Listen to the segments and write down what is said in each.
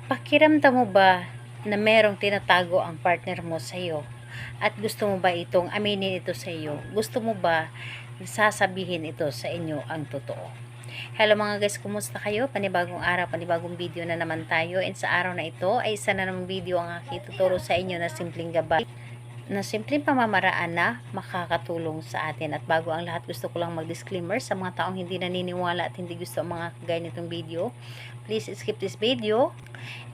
Pakiramdam mo ba na merong tinatago ang partner mo sa iyo? At gusto mo ba itong aminin ito sa iyo? Gusto mo ba sasabihin ito sa inyo ang totoo? Hello mga guys, kumusta kayo? Panibagong araw, panibagong video na naman tayo. And sa araw na ito ay isa na namang video ang aking tuturo sa inyo na simpleng gabay, na simpleng pamamaraan na makakatulong sa atin. At bago ang lahat, gusto ko lang mag-disclaimer sa mga taong hindi naniniwala at hindi gusto ang mga kagaya nitong video. Please skip this video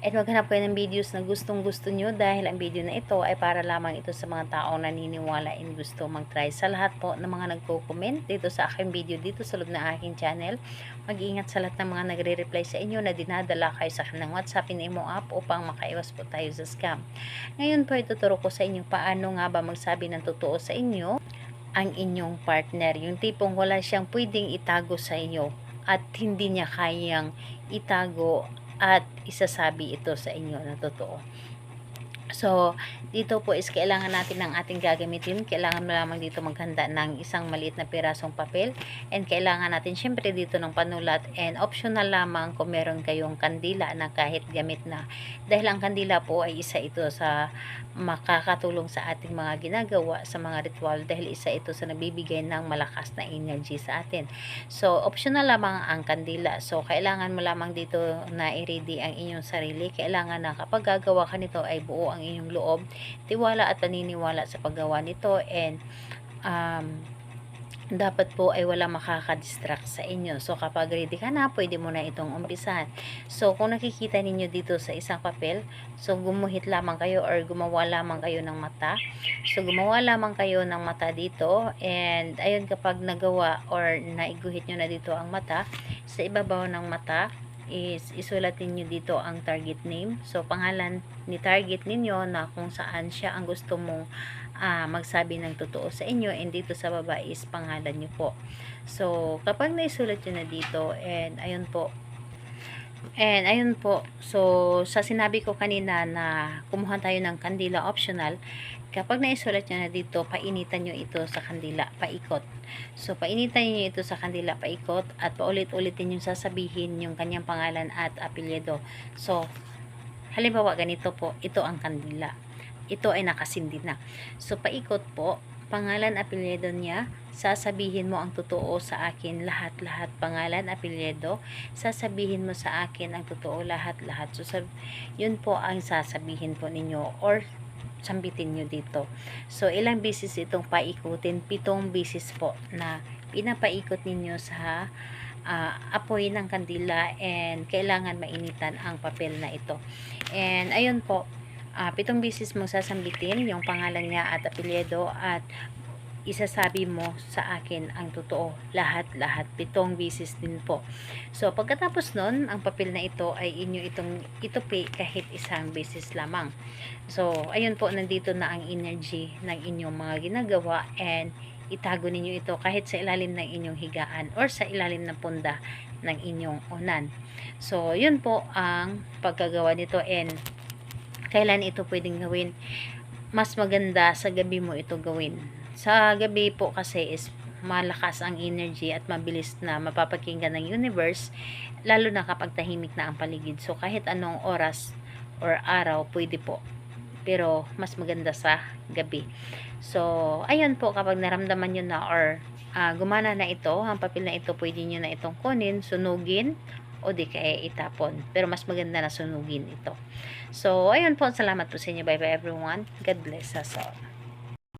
at maghanap kayo ng videos na gustong gusto nyo, dahil ang video na ito ay para lamang ito sa mga taong naniniwala and gusto mag-try. Sa lahat po ng mga nagko-comment dito sa aking video dito sa loob ng aking channel, mag-iingat sa lahat ng mga nagre-reply sa inyo na dinadala kayo sa kanilang WhatsApp and Imo app upang makaiwas po tayo sa scam. Ngayon po ituturo ko sa inyo paano nga ba magsabi ng totoo sa inyo ang inyong partner. Yung tipong wala siyang pwedeng itago sa inyo at hindi niya kayang itago at isasabi ito sa inyo na totoo. So, dito po is kailangan natin ng ating gagamitin. Kailangan mo lamang dito maghanda ng isang maliit na pirasong papel. And kailangan natin syempre dito ng panulat. And optional lamang kung meron kayong kandila na kahit gamit na. Dahil ang kandila po ay isa ito sa makakatulong sa ating mga ginagawa sa mga ritual. Dahil isa ito sa nabibigay ng malakas na energy sa atin. So, optional lamang ang kandila. So, kailangan mo lamang dito na i-ready ang inyong sarili. Kailangan na kapag gagawa ka nito ay buo ang inyong loob, tiwala at paniniwala sa paggawa nito, and dapat po ay wala makakadistract sa inyo. So kapag ready ka na, pwede mo na itong umpisahan. So kung nakikita ninyo dito sa isang papel, so gumuhit lamang kayo or gumawa lamang kayo ng mata. So gumawa lamang kayo ng mata dito, and ayun, kapag nagawa or naiguhit nyo na dito ang mata, sa ibabaw ng mata is isulatin nyo dito ang target name. So pangalan ni target ninyo na kung saan siya ang gusto mong magsabi ng totoo sa inyo, and dito sa baba is pangalan nyo po. So kapag naisulat nyo na dito, and ayun po, so sa sinabi ko kanina na kumuha tayo ng kandila optional, kapag naisulat nyo na dito, painitan nyo ito sa kandila, paikot. So, painitan nyo ito sa kandila, paikot, at paulit-ulitin yung sasabihin yung kanyang pangalan at apelyido. So, halimbawa, ganito po, ito ang kandila. Ito ay nakasindi na. So, paikot po, pangalan, apelyido niya, sasabihin mo ang totoo sa akin, lahat-lahat, pangalan, apelyido, sasabihin mo sa akin ang totoo, lahat-lahat. So, yun po ang sasabihin po ninyo, or sambitin nyo dito. So, ilang beses itong paikutin? 7 beses po na pinapaikot ninyo sa apoy ng kandila, and kailangan mainitan ang papel na ito. And ayun po, 7 beses mo sasambitin yung pangalan niya at apelyido, at isasabi mo sa akin ang totoo, lahat-lahat, 7 beses din po. So, pagkatapos nun, ang papel na ito ay inyo itong itupi kahit isang beses lamang. So, ayun po, nandito na ang energy ng inyong mga ginagawa, and itago ninyo ito kahit sa ilalim ng inyong higaan or sa ilalim ng punda ng inyong unan. So, yun po ang paggagawa nito, and kailan ito pwedeng gawin? Mas maganda sa gabi mo ito gawin. Sa gabi po kasi is malakas ang energy at mabilis na mapapakinggan ng universe, lalo na kapag tahimik na ang paligid. So kahit anong oras or araw pwede po, pero mas maganda sa gabi. So ayun po, kapag naramdaman nyo na or gumana na ito, ang papel na ito, pwede nyo na itong kunin, sunugin, o di kaya itapon. Pero mas maganda na sunugin ito. So ayun po, salamat po sa inyo. Bye bye everyone. God bless us all.